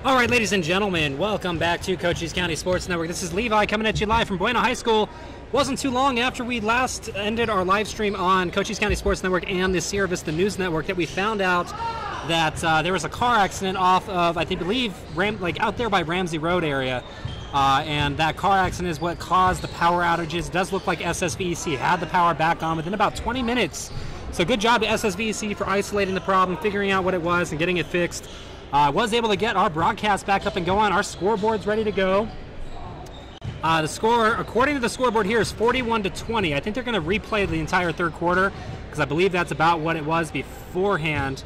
All right, ladies and gentlemen, welcome back to Cochise County Sports Network. This is Levi coming at you live from Buena High School. Wasn't too long after we last ended our live stream on Cochise County Sports Network and the Sierra Vista News Network that we found out that there was a car accident off of, I believe, out there by Ramsey Road area. And that car accident is what caused the power outages. It does look like SSVEC had the power back on within about 20 minutes. So good job to SSVEC for isolating the problem, figuring out what it was, and getting it fixed. Was able to get our broadcast back up and going. Our scoreboard's ready to go. The score, according to the scoreboard here, is 41-20. I think they're going to replay the entire third quarter because I believe that's about what it was beforehand.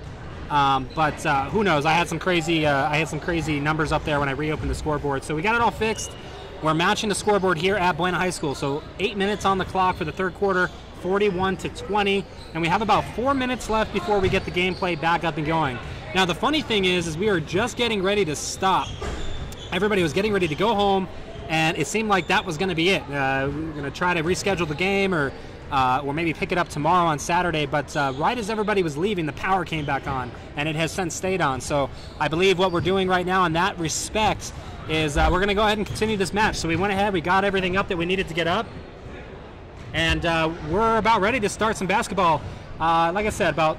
But who knows? I had some crazy numbers up there when I reopened the scoreboard. So we got it all fixed. We're matching the scoreboard here at Buena High School. So 8 minutes on the clock for the third quarter, 41-20, and we have about 4 minutes left before we get the gameplay back up and going. Now the funny thing is we were just getting ready to stop. Everybody was getting ready to go home, and it seemed like that was going to be it. We were going to try to reschedule the game or maybe pick it up tomorrow on Saturday, but right as everybody was leaving, the power came back on, and it has since stayed on. So I believe what we're doing right now in that respect is we're going to go ahead and continue this match. So we went ahead, we got everything up that we needed to get up, and we're about ready to start some basketball. Like I said, about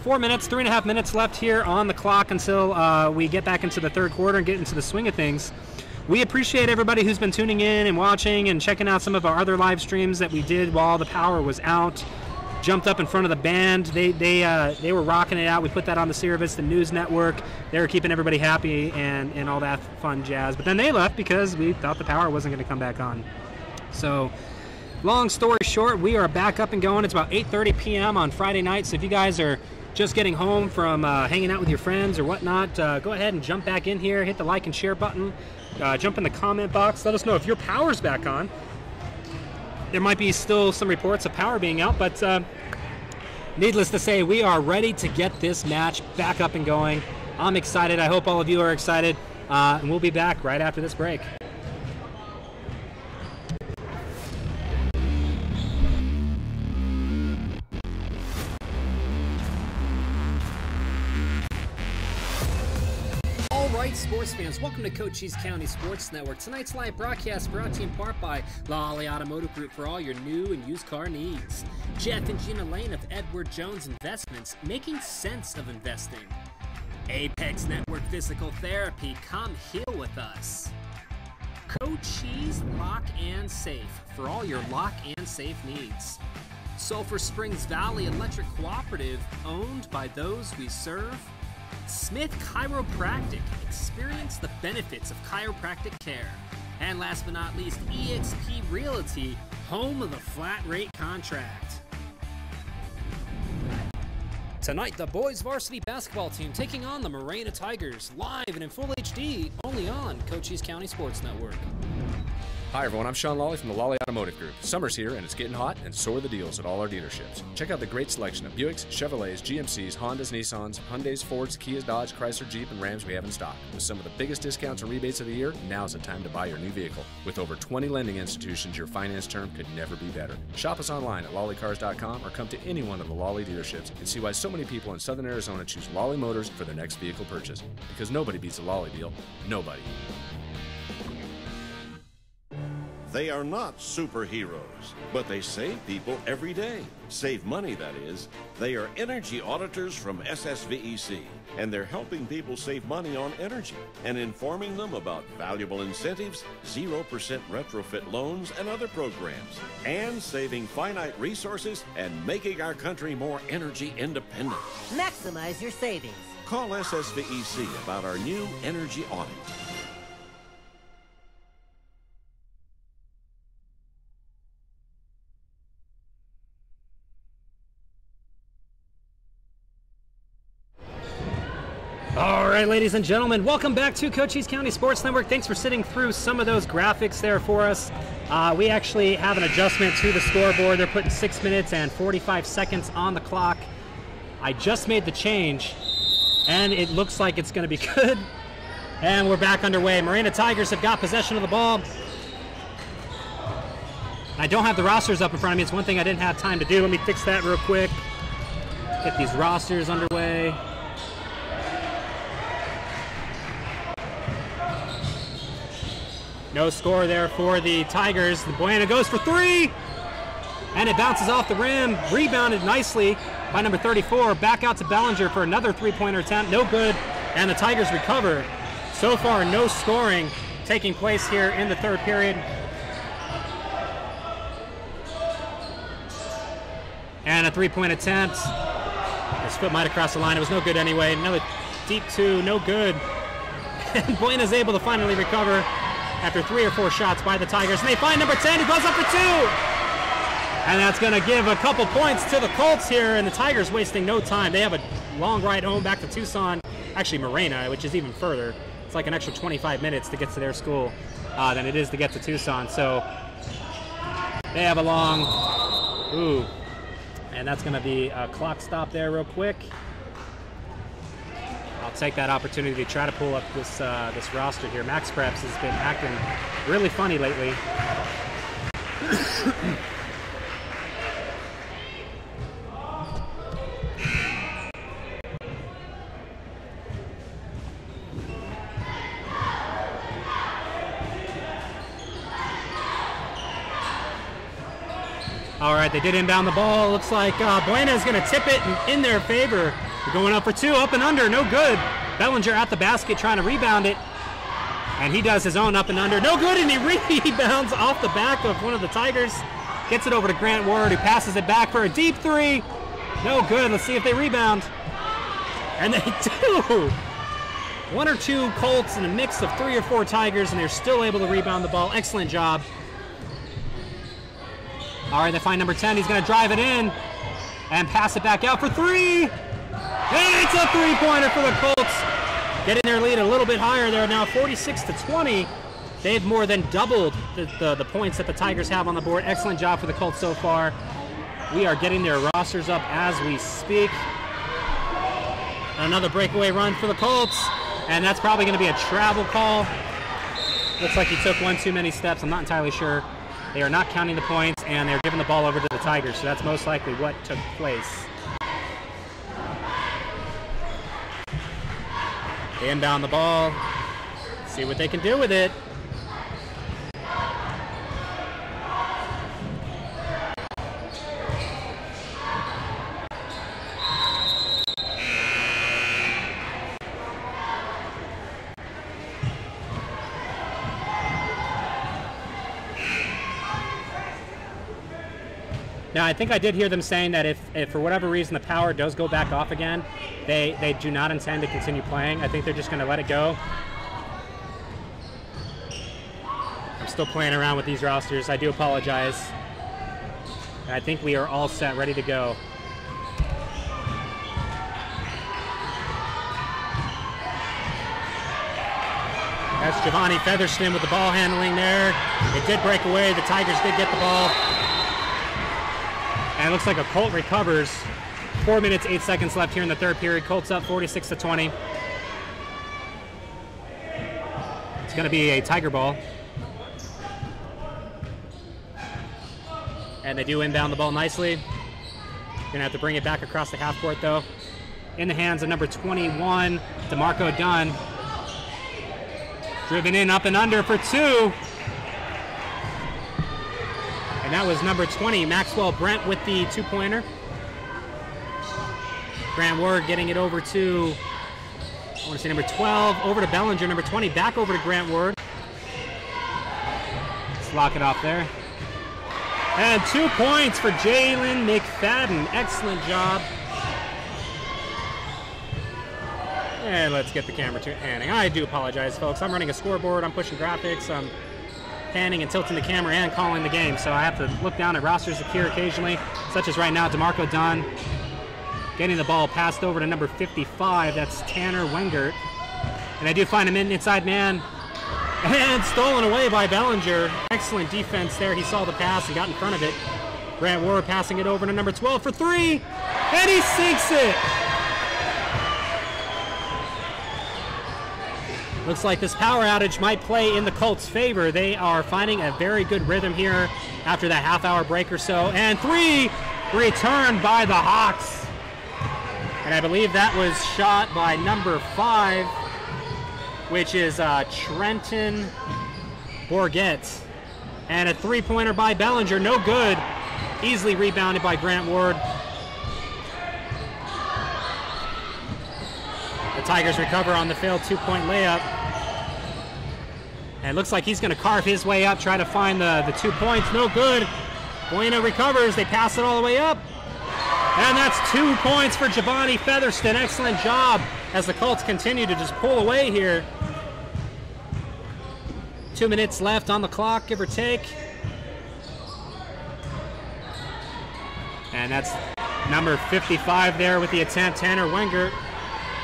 4 minutes, 3.5 minutes left here on the clock until we get back into the third quarter and get into the swing of things. We appreciate everybody who's been tuning in and watching and checking out some of our other live streams that we did while the power was out. Jumped up in front of the band. They were rocking it out. We put that on the Sierra Vista News Network. They were keeping everybody happy and all that fun jazz. But then they left because we thought the power wasn't going to come back on. So long story short, we are back up and going. It's about 8:30 p.m. on Friday night. So if you guys are just getting home from hanging out with your friends or whatnot, go ahead and jump back in here, hit the like and share button, jump in the comment box, let us know if your power's back on. There might be still some reports of power being out, but needless to say, we are ready to get this match back up and going. I'm excited. I hope all of you are excited, and we'll be back right after this break. Sports fans, welcome to Cochise County Sports Network. Tonight's live broadcast brought to you in part by Lolly Automotive Group for all your new and used car needs. Jeff and Gina Lane of Edward Jones Investments, making sense of investing. Apex Network Physical Therapy, come heal with us. Cochise Lock and Safe for all your lock and safe needs. Sulphur Springs Valley Electric Cooperative, owned by those we serve. Smith Chiropractic, experience the benefits of chiropractic care. And last but not least, eXp Realty, home of the flat rate contract. Tonight, the boys varsity basketball team taking on the Morena Tigers, live and in full HD, only on Cochise County Sports Network. Hi everyone, I'm Sean Lawley from the Lolly Automotive Group. Summer's here and it's getting hot, and so are the deals at all our dealerships. Check out the great selection of Buicks, Chevrolets, GMCs, Hondas, Nissans, Hyundais, Fords, Kias, Dodge, Chrysler, Jeep, and Rams we have in stock. With some of the biggest discounts and rebates of the year, now's the time to buy your new vehicle. With over 20 lending institutions, your finance term could never be better. Shop us online at lollycars.com or come to any one of the Lolly dealerships and see why so many people in Southern Arizona choose Lolly Motors for their next vehicle purchase. Because nobody beats a Lolly deal. Nobody. They are not superheroes, but they save people every day. Save money, that is. They are energy auditors from SSVEC, and they're helping people save money on energy and informing them about valuable incentives, 0% retrofit loans, and other programs, and saving finite resources and making our country more energy independent. Maximize your savings. Call SSVEC about our new energy audit. All right, ladies and gentlemen, welcome back to Cochise County Sports Network. Thanks for sitting through some of those graphics there for us. We actually have an adjustment to the scoreboard. They're putting 6 minutes and 45 seconds on the clock. I just made the change, and it looks like it's going to be good. And we're back underway. Morena Tigers have got possession of the ball. I don't have the rosters up in front of me. It's one thing I didn't have time to do. Let me fix that real quick. Get these rosters underway. No score there for the Tigers. Buena goes for three, and it bounces off the rim. Rebounded nicely by number 34. Back out to Bellinger for another three-pointer attempt. No good, and the Tigers recover. So far, no scoring taking place here in the third period. And a three-point attempt. His foot might have crossed the line. It was no good anyway. Another deep two, no good. And Buena's able to finally recover after 3 or 4 shots by the Tigers. And they find number 10, who goes up for 2. And that's going to give a couple points to the Colts here. And the Tigers wasting no time. They have a long ride home back to Tucson. Actually, Morena, which is even further. It's like an extra 25 minutes to get to their school than it is to get to Tucson. So they have a long... Ooh. And that's going to be a clock stop there real quick. I'll take that opportunity to try to pull up this this roster here. Max Preps has been acting really funny lately. All right, they did inbound the ball. Looks like Buena is going to tip it in their favor. They're going up for 2, up and under, no good. Bellinger at the basket trying to rebound it. And he does his own up and under, no good, and he rebounds off the back of one of the Tigers. Gets it over to Grant Ward, who passes it back for a deep 3. No good, let's see if they rebound. And they do. 1 or 2 Colts and a mix of 3 or 4 Tigers, and they're still able to rebound the ball. Excellent job. All right, they find number 10. He's going to drive it in and pass it back out for 3. And it's a three-pointer for the Colts. Getting their lead a little bit higher. They're now 46-20. They've more than doubled the points that the Tigers have on the board. Excellent job for the Colts so far. We are getting their rosters up as we speak. Another breakaway run for the Colts. And that's probably going to be a travel call. Looks like he took one too many steps. I'm not entirely sure. They are not counting the points, and they're giving the ball over to the Tigers, so that's most likely what took place. They inbound the ball, see what they can do with it. Now, I think I did hear them saying that if for whatever reason the power does go back off again, they do not intend to continue playing. I think they're just going to let it go. I'm still playing around with these rosters. I do apologize. I think we are all set, ready to go. That's Giovanni Featherston with the ball handling there. It did break away. The Tigers did get the ball. And it looks like a Colt recovers. 4 minutes, 8 seconds left here in the third period. Colts up 46-20. It's going to be a Tiger ball. And they do inbound the ball nicely. Going to have to bring it back across the half court, though. In the hands of number 21, DeMarco Dunn. Driven in, up and under for 2. And that was number 20, Maxwell Brent with the two-pointer. Grant Ward getting it over to, I want to say number 12, over to Bellinger, number 20, back over to Grant Ward. Let's lock it off there. And 2 points for Jalen McFadden. Excellent job. And let's get the camera panning. I do apologize, folks. I'm running a scoreboard. I'm pushing graphics. I'm panning and tilting the camera and calling the game. So I have to look down at rosters here occasionally, such as right now, DeMarco Dunn getting the ball passed over to number 55. That's Tanner Wengert. And I do find him inside man. And stolen away by Bellinger. Excellent defense there. He saw the pass and got in front of it. Grant Ward passing it over to number 12 for 3. And he sinks it. Looks like this power outage might play in the Colts' favor. They are finding a very good rhythm here after that half-hour break or so. And 3 returned by the Hawks. And I believe that was shot by number 5, which is Trenton Bourget. And a three-pointer by Bellinger, no good. Easily rebounded by Grant Ward. The Tigers recover on the failed two-point layup. And it looks like he's going to carve his way up, try to find the 2 points. No good. Bueno recovers. They pass it all the way up. And that's 2 points for Giovanni Featherston. Excellent job as the Colts continue to just pull away here. 2 minutes left on the clock, give or take. And that's number 55 there with the attempt, Tanner Wenger.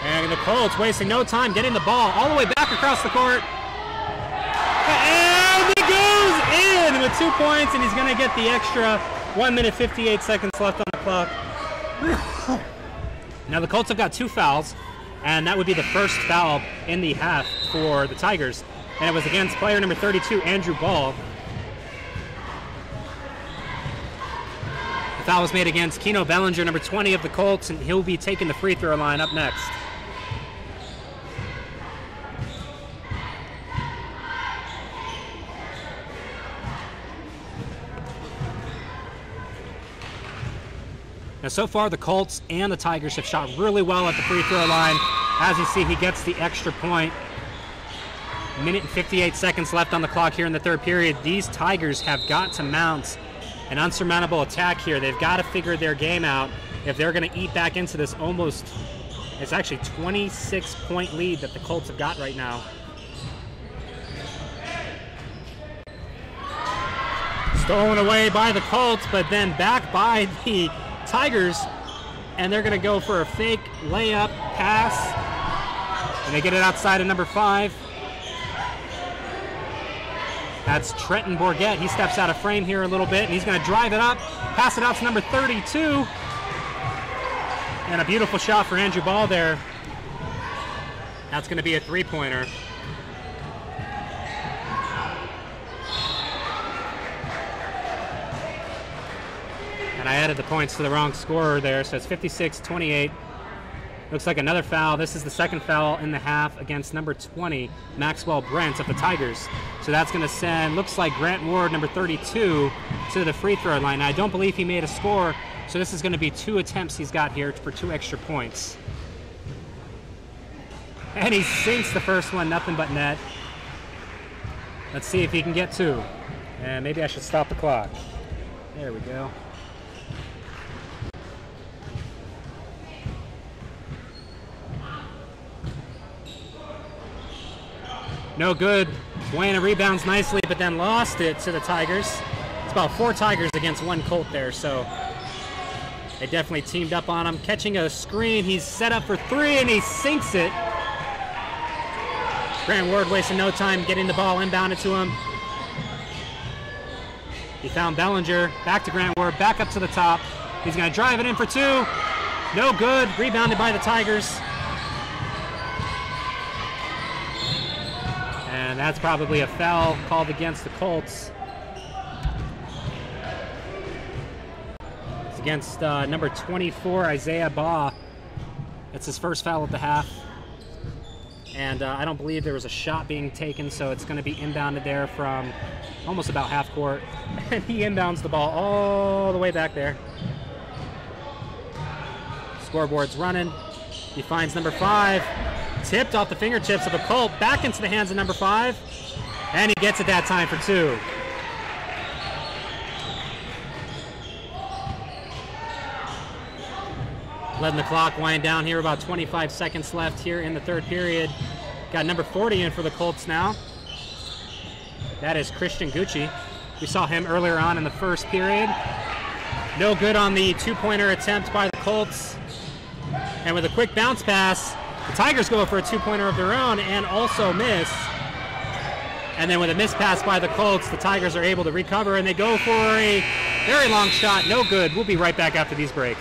And the Colts wasting no time getting the ball all the way back across the court. And he goes in with 2 points, and he's going to get the extra 1 minute 58 seconds left on the clock. Now the Colts have got 2 fouls, and that would be the first foul in the half for the Tigers. And it was against player number 32, Andrew Ball. The foul was made against Keno Bellinger, number 20 of the Colts, and he'll be taking the free throw line up next. Now, so far, the Colts and the Tigers have shot really well at the free throw line. As you see, he gets the extra point. Minute and 58 seconds left on the clock here in the third period. These Tigers have got to mount an unsurmountable attack here. They've got to figure their game out if they're going to eat back into this almost, it's actually 26-point lead that the Colts have got right now. Stolen away by the Colts, but then back by the Tigers, and they're going to go for a fake layup pass, and they get it outside of number 5. That's Trenton Bourget. He steps out of frame here a little bit, and he's going to drive it up, pass it out to number 32, and a beautiful shot for Andrew Ball there. That's going to be a three-pointer. And I added the points to the wrong scorer there, so it's 56-28. Looks like another foul. This is the second foul in the half against number 20, Maxwell Brent of the Tigers. So that's going to send, looks like Grant Ward, number 32, to the free throw line. Now, I don't believe he made a score, so this is going to be 2 attempts he's got here for 2 extra points. And he sinks the first one, nothing but net. Let's see if he can get 2. And maybe I should stop the clock. There we go. No good. Buena rebounds nicely, but then lost it to the Tigers. It's about 4 Tigers against 1 Colt there, so they definitely teamed up on him. Catching a screen, he's set up for 3, and he sinks it. Grant Ward wasting no time getting the ball inbounded to him. He found Bellinger, back to Grant Ward, back up to the top. He's going to drive it in for 2. No good. Rebounded by the Tigers. And that's probably a foul called against the Colts. It's against number 24, Isaiah Baugh. It's his first foul of the half. And I don't believe there was a shot being taken, so it's going to be inbounded there from almost about half court. And he inbounds the ball all the way back there. Scoreboard's running. He finds number 5. Tipped off the fingertips of a Colt, back into the hands of number 5, and he gets it that time for 2. Letting the clock wind down here, about 25 seconds left here in the third period. Got number 40 in for the Colts now. That is Christian Gucci. We saw him earlier on in the first period. No good on the 2-pointer attempt by the Colts. And with a quick bounce pass, the Tigers go for a 2-pointer of their own and also miss. And then with a miss pass by the Colts, the Tigers are able to recover, and they go for a very long shot. No good. We'll be right back after these breaks.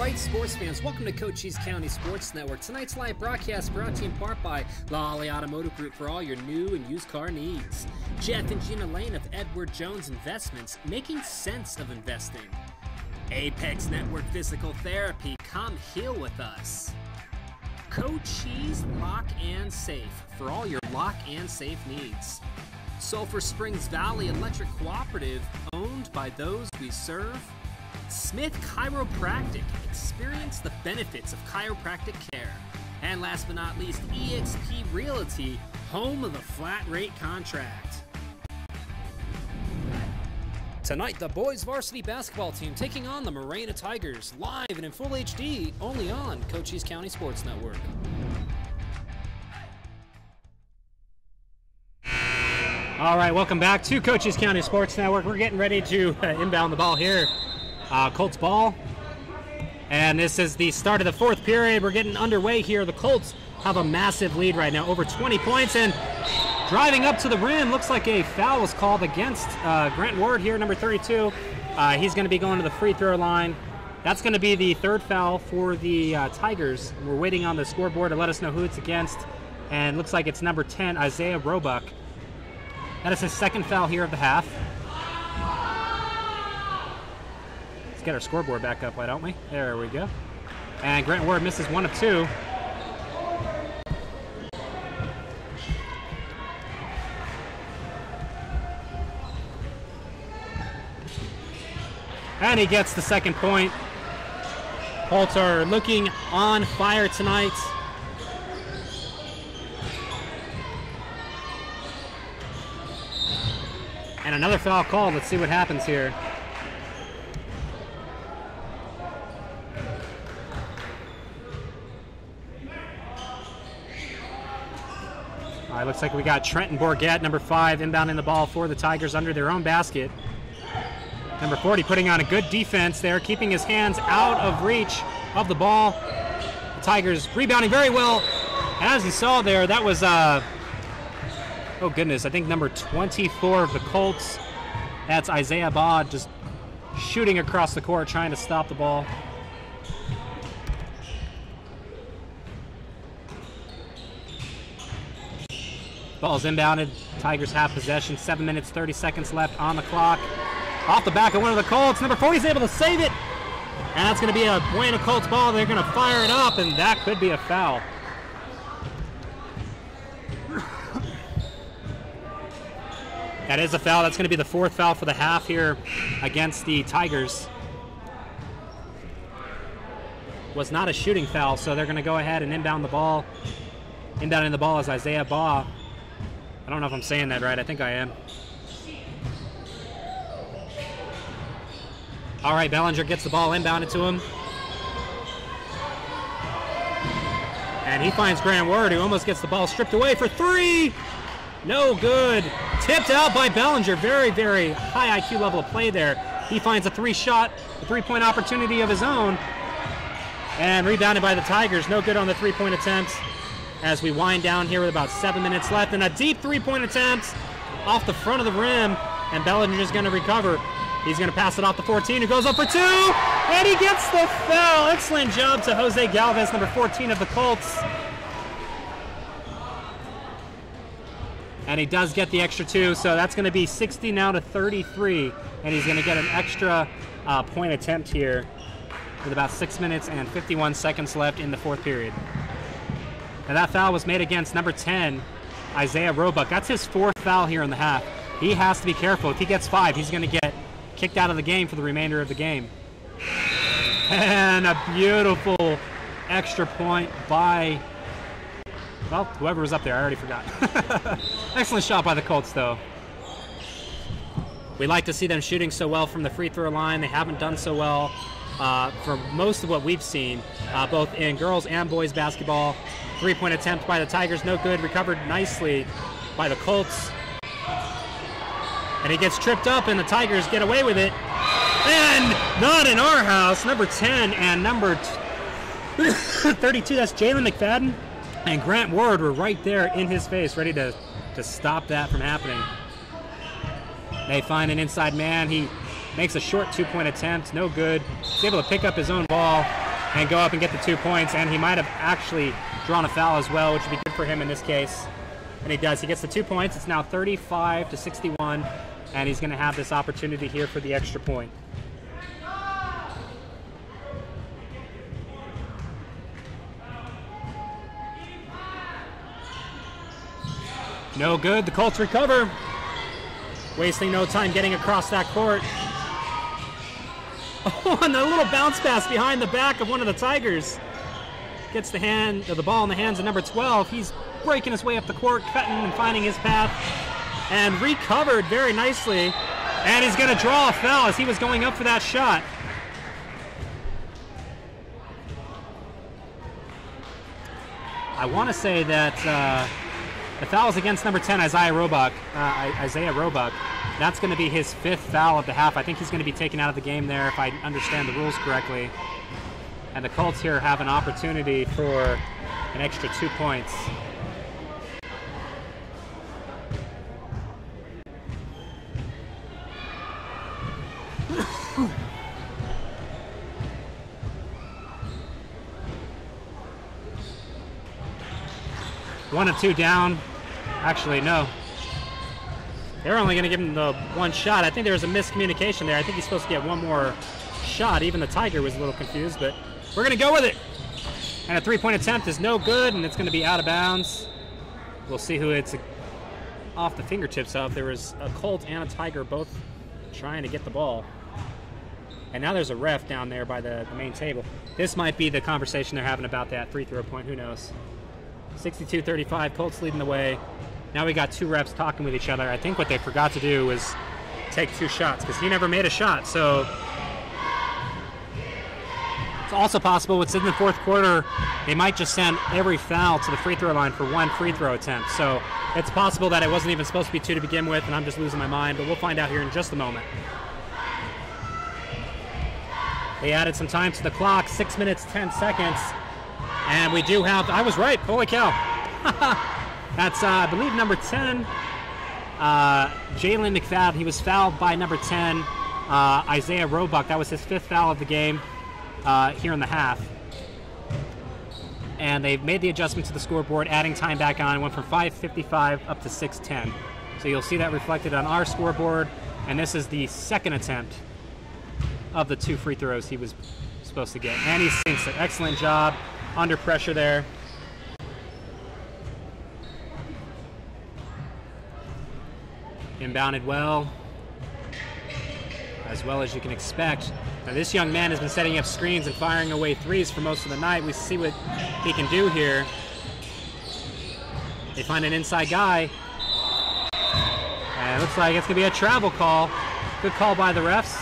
right, sports fans, welcome to Cochise County Sports Network. Tonight's live broadcast brought to you in part by Lolly Automotive Group for all your new and used car needs. Jeff and Gina Lane of Edward Jones Investments, making sense of investing. Apex Network Physical Therapy, come heal with us. Cochise Lock and Safe for all your lock and safe needs. Sulphur Springs Valley Electric Cooperative, owned by those we serve. Smith Chiropractic, experience the benefits of chiropractic care. And last but not least, eXp Realty, home of the flat rate contract. Tonight, the boys varsity basketball team taking on the Morena Tigers, live and in full HD, only on Cochise County Sports Network. All right, welcome back to Cochise County Sports Network. We're getting ready to inbound the ball here. Colts ball. And this is the start of the fourth period. We're getting underway here. The Colts have a massive lead right now, over 20 points. And driving up to the rim, looks like a foul was called against Grant Ward here, number 32. He's going to be going to the free throw line. That's going to be the third foul for the Tigers. We're waiting on the scoreboard to let us know who it's against. And looks like it's number 10, Isaiah Roebuck. That is his second foul here of the half. Let's get our scoreboard back up, why don't we? There we go. And Grant Ward misses one of two. And he gets the second point. Colts are looking on fire tonight. And another foul called. Let's see what happens here. All right, looks like we got Trenton Bourget, number 5, inbounding the ball for the Tigers under their own basket. Number 40 putting on a good defense there, keeping his hands out of reach of the ball. The Tigers rebounding very well. As you saw there, that was, oh goodness, I think number 24 of the Colts. That's Isaiah Baugh just shooting across the court, trying to stop the ball. Ball's inbounded. Tigers have possession. 7 minutes, 30 seconds left on the clock. Off the back of one of the Colts. Number 40 is able to save it. And that's going to be a Buena Colts ball. They're going to fire it up, and that could be a foul. That is a foul. That's going to be the fourth foul for the half here against the Tigers. Was not a shooting foul, so they're going to go ahead and inbound the ball. Inbounding the ball is Isaiah Baugh. I don't know if I'm saying that right. I think I am. All right, Bellinger gets the ball inbounded to him. And he finds Grant Ward, who almost gets the ball stripped away for three. No good. Tipped out by Bellinger. Very, very high IQ level of play there. He finds a three-point opportunity of his own. And rebounded by the Tigers. No good on the three-point attempt as we wind down here with about 7 minutes left. And a deep three-point attempt off the front of the rim. And Bellinger's going to recover. He's going to pass it off to 14, who goes up for two. And he gets the foul. Excellent job to Jose Galvez, number 14 of the Colts. And he does get the extra two, so that's going to be 60 now to 33. And he's going to get an extra point attempt here with about 6 minutes and 51 seconds left in the fourth period. And that foul was made against number 10, Isaiah Roebuck. That's his fourth foul here in the half. He has to be careful. If he gets 5, he's going to get kicked out of the game for the remainder of the game. And a beautiful extra point by, well, whoever was up there. I already forgot. Excellent shot by the Colts, though. We like to see them shooting so well from the free throw line. They haven't done so well for most of what we've seen, both in girls and boys basketball. Three-point attempt by the Tigers, no good. Recovered nicely by the Colts. And he gets tripped up, and the Tigers get away with it. And not in our house. Number 10 and number 32, that's Jalen McFadden. And Grant Ward were right there in his face, ready to stop that from happening. They find an inside man. He makes a short two-point attempt. No good. He's able to pick up his own ball. and go up and get the 2 points. And he might have actually drawn a foul as well, which would be good for him in this case. And he does. He gets the 2 points. It's now 35-61, and he's going to have this opportunity here for the extra point. No good. The Colts recover. Wasting no time getting across that court. Oh, and a little bounce pass behind the back of one of the Tigers. Gets the ball in the hands of number 12. He's breaking his way up the court, cutting and finding his path. And recovered very nicely. And he's going to draw a foul as he was going up for that shot. I want to say that the foul is against number 10, Isaiah Roebuck. That's going to be his 5th foul of the half. I think he's going to be taken out of the game there, if I understand the rules correctly. And the Colts here have an opportunity for an extra 2 points. One and 2 down. Actually, no. They're only going to give him the 1 shot. I think there was a miscommunication there. I think he's supposed to get 1 more shot. Even the Tiger was a little confused, but we're going to go with it. And a 3-point attempt is no good, and it's going to be out of bounds. We'll see who it's off the fingertips of. There was a Colt and a Tiger both trying to get the ball. And now there's a ref down there by the main table. This might be the conversation they're having about that free throw point. Who knows? 62-35, Colts leading the way. Now we got 2 refs talking with each other. I think what they forgot to do was take 2 shots because he never made a shot. So it's also possible what's in the 4th quarter, they might just send every foul to the free throw line for 1 free throw attempt. So it's possible that it wasn't even supposed to be 2 to begin with, and I'm just losing my mind, but we'll find out here in just a moment. They added some time to the clock, 6 minutes, 10 seconds. And we do have, I was right, holy cow. That's, I believe, number 10, Jalen McFadden. He was fouled by number 10, Isaiah Roebuck. That was his 5th foul of the game here in the half. And they've made the adjustment to the scoreboard, adding time back on. It went from 5:55 up to 6:10. So you'll see that reflected on our scoreboard. And this is the 2nd attempt of the 2 free throws he was supposed to get. And he sinks it. Excellent job. Under pressure there. Inbounded well as you can expect. Now this young man has been setting up screens and firing away threes for most of the night. We see what he can do here. They find an inside guy. And it looks like it's going to be a travel call. Good call by the refs.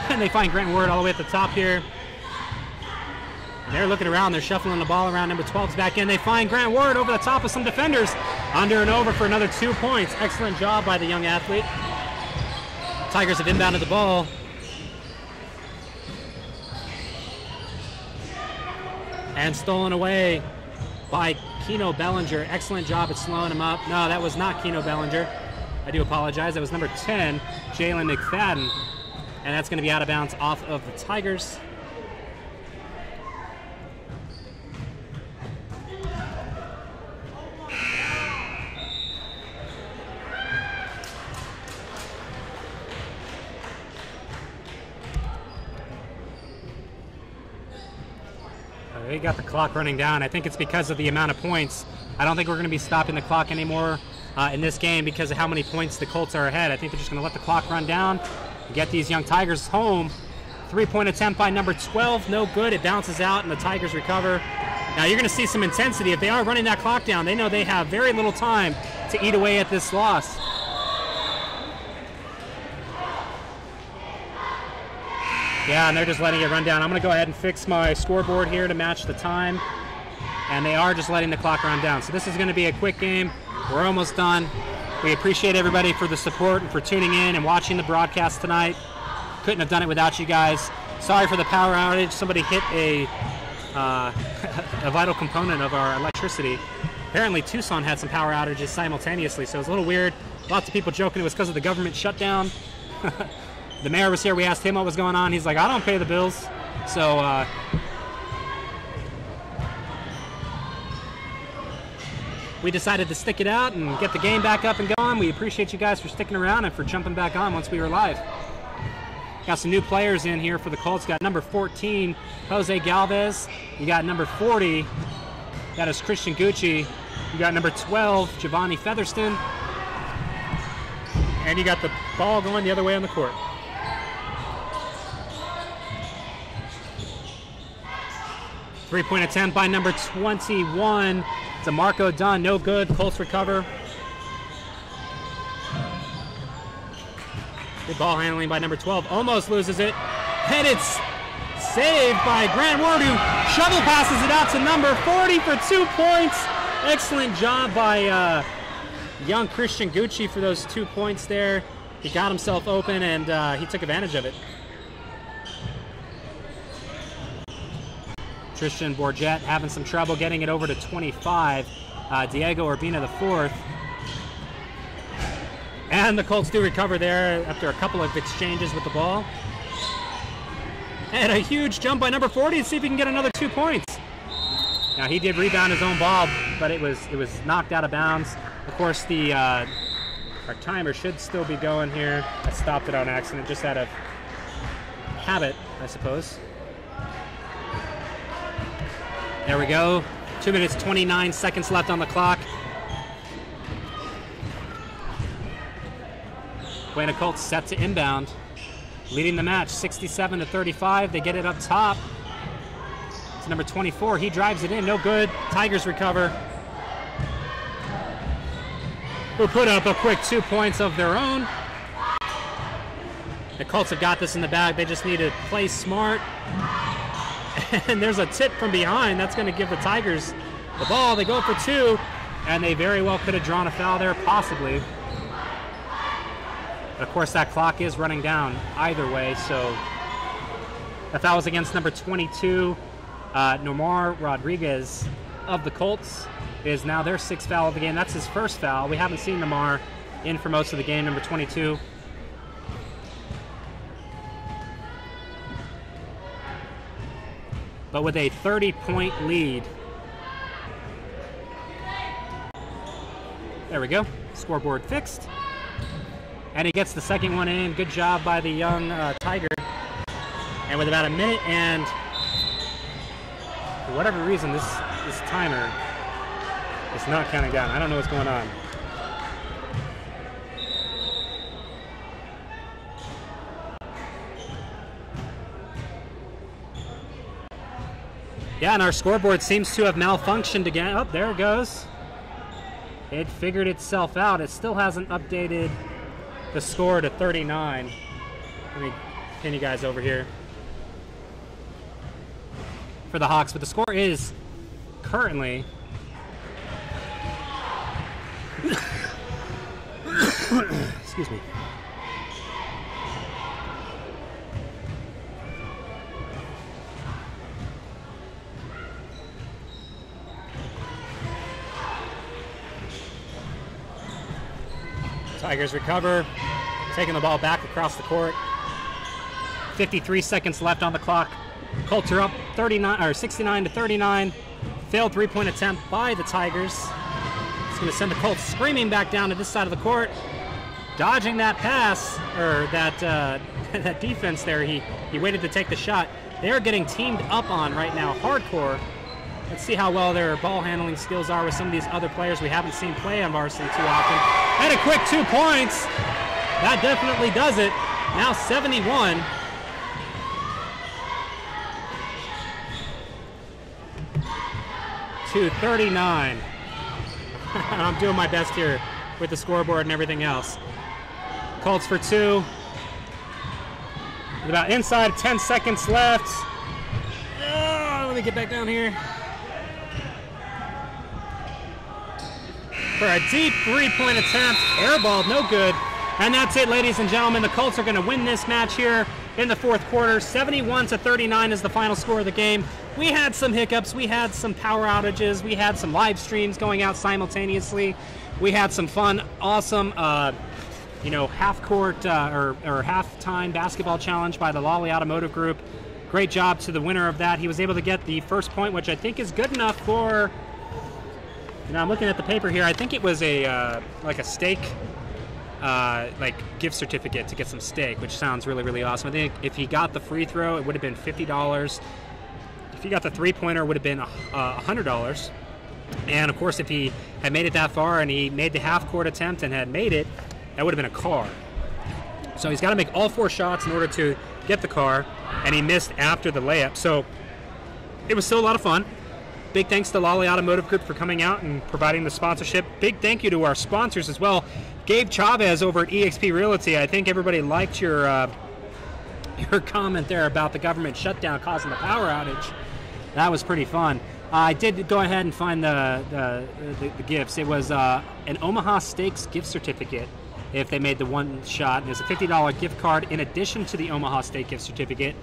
And they find Grant Ward all the way at the top here. And they're looking around. They're shuffling the ball around. Number 12's back in. They find Grant Ward over the top of some defenders. Under and over for another 2 points. Excellent job by the young athlete. Tigers have inbounded the ball. And stolen away by Keno Bellinger. Excellent job at slowing him up. No, that was not Keno Bellinger. I do apologize. That was number 10, Jalen McFadden. And that's going to be out of bounds off of the Tigers. They got the clock running down. I think it's because of the amount of points. I don't think we're going to be stopping the clock anymore in this game because of how many points the Colts are ahead. I think they're just going to let the clock run down, get these young Tigers home. 3-point attempt by number 12, no good. It bounces out and the Tigers recover. Now you're going to see some intensity. If they are running that clock down, they know they have very little time to eat away at this loss. Yeah, and they're just letting it run down. I'm going to go ahead and fix my scoreboard here to match the time. And they are just letting the clock run down. So this is going to be a quick game. We're almost done. We appreciate everybody for the support and for tuning in and watching the broadcast tonight. Couldn't have done it without you guys. Sorry for the power outage. Somebody hit a a vital component of our electricity. Apparently Tucson had some power outages simultaneously, so it was a little weird. Lots of people joking it was because of the government shutdown. The mayor was here. We asked him what was going on. He's like, I don't pay the bills. So we decided to stick it out and get the game back up and going. We appreciate you guys for sticking around and for jumping back on once we were live. Got some new players in here for the Colts. Got number 14, Jose Galvez. You got number 40, that is Christian Gucci. You got number 12, Giovanni Featherston. And you got the ball going the other way on the court. Three-point attempt by number 21. It's a Marco Dunn, no good. Colts recover. Good ball handling by number 12. Almost loses it. And it's saved by Grant Ward, who shovel passes it out to number 40 for 2 points. Excellent job by young Christian Gucci for those 2 points there. He got himself open and he took advantage of it. Tristan Bourget having some trouble getting it over to 25. Diego Urbina the fourth. And the Colts do recover there after a couple of exchanges with the ball. And a huge jump by number 40 to see if he can get another 2 points. Now he did rebound his own ball, but it was knocked out of bounds. Of course, our timer should still be going here. I stopped it on accident, just out of habit, I suppose. There we go. 2 minutes, 29 seconds left on the clock. Buena Colts set to inbound. Leading the match, 67-35. They get it up top. It's number 24. He drives it in. No good. Tigers recover. Who put up a quick 2 points of their own. The Colts have got this in the bag. They just need to play smart. And there's a tip from behind. That's going to give the Tigers the ball. They go for 2, and they very well could have drawn a foul there, possibly. But of course, that clock is running down either way, so the foul was against number 22, Nomar Rodriguez of the Colts. Is now their 6th foul of the game. That's his first foul. We haven't seen Nomar in for most of the game, number 22. But with a 30-point lead. There we go. Scoreboard fixed. And he gets the second one in. Good job by the young Tiger. And with about a minute and, for whatever reason, this timer is not counting down. I don't know what's going on. Yeah, and our scoreboard seems to have malfunctioned again. Oh, there it goes. It figured itself out. It still hasn't updated the score to 39. Let me pin you guys over here for the Hawks. But the score is currently excuse me. Tigers recover, taking the ball back across the court. 53 seconds left on the clock. Colts are up 69-39. Failed 3-point attempt by the Tigers. It's going to send the Colts screaming back down to this side of the court. Dodging that pass, or that that defense there. He waited to take the shot. They're getting teamed up on right now, hardcore. Let's see how well their ball handling skills are with some of these other players we haven't seen play on varsity too often. And a quick 2 points. That definitely does it. Now 71. To 39. I'm doing my best here with the scoreboard and everything else. Colts for 2. About inside 10 seconds left. Let me get back down here. For a deep 3-point attempt, airballed, no good. And that's it, ladies and gentlemen. The Colts are going to win this match here in the fourth quarter. 71-39 is the final score of the game. We had some hiccups. We had some power outages. We had some live streams going out simultaneously. We had some fun, awesome, half-court or halftime basketball challenge by the Lolly Automotive Group. Great job to the winner of that. He was able to get the first point, which I think is good enough for. I'm looking at the paper here. I think it was a steak, gift certificate to get some steak, which sounds really, really awesome. I think if he got the free throw, it would have been $50. If he got the three-pointer, it would have been $100. And of course, if he had made it that far and he made the half-court attempt and had made it, that would have been a car. So he's got to make all 4 shots in order to get the car, and he missed after the layup. So it was still a lot of fun. Big thanks to Lolly Automotive Group for coming out and providing the sponsorship. Big thank you to our sponsors as well. Gabe Chavez over at eXp Realty. I think everybody liked your comment there about the government shutdown causing the power outage. That was pretty fun. I did go ahead and find the gifts. It was an Omaha Steaks gift certificate if they made the one shot. There's a $50 gift card in addition to the Omaha Steak gift certificate.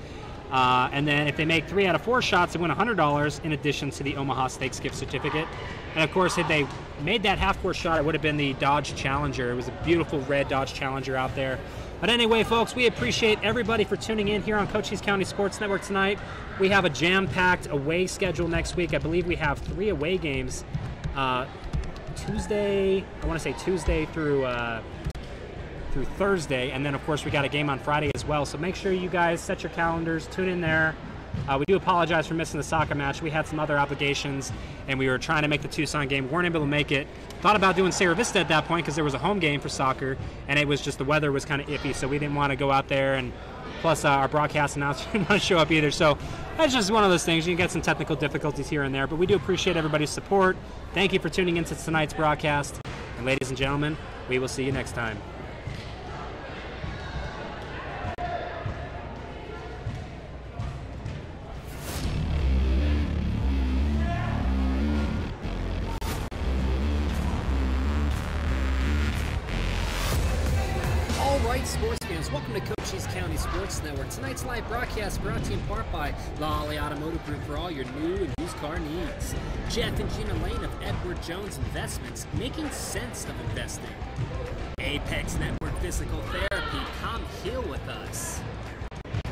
And then if they make 3 out of 4 shots, they win $100 in addition to the Omaha Steaks gift certificate. And of course, if they made that half-court shot, it would have been the Dodge Challenger. It was a beautiful red Dodge Challenger out there. But anyway, folks, we appreciate everybody for tuning in here on Cochise County Sports Network tonight. We have a jam-packed away schedule next week. I believe we have 3 away games. Tuesday through Thursday, and then of course we got a game on Friday as well. So make sure you guys set your calendars, tune in there. We do apologize for missing the soccer match. We had some other obligations, and we were trying to make the Tucson game. Weren't able to make it. Thought about doing Sierra Vista at that point because there was a home game for soccer, and it was just the weather was kind of iffy, so we didn't want to go out there. And plus, our broadcast announcer didn't want to show up either. So that's just one of those things. You can get some technical difficulties here and there, but we do appreciate everybody's support. Thank you for tuning into tonight's broadcast, and ladies and gentlemen, we will see you next time. Sports fans, welcome to Cochise County Sports Network. Tonight's live broadcast brought to you in part by Lolly Automotive Group for all your new and used car needs. Jeff and Gina Lane of Edward Jones Investments, making sense of investing. Apex Network Physical Therapy, come heal with us.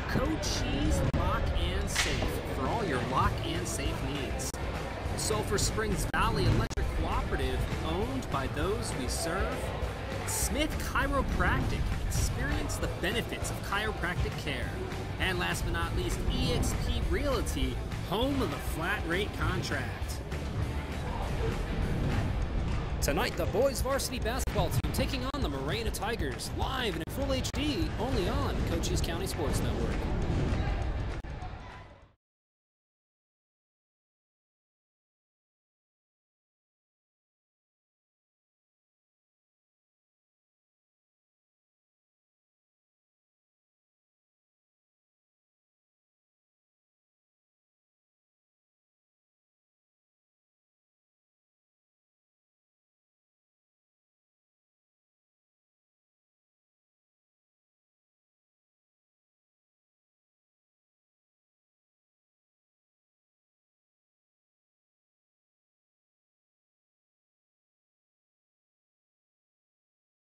Cochise Lock and Safe for all your lock and safe needs. Sulphur Springs Valley Electric Cooperative, owned by those we serve. Smith Chiropractic, experience the benefits of chiropractic care. And last but not least, eXp Realty, home of the flat rate contract. Tonight, the boys varsity basketball team taking on the Morena Tigers, live and in full HD, only on Cochise County Sports Network.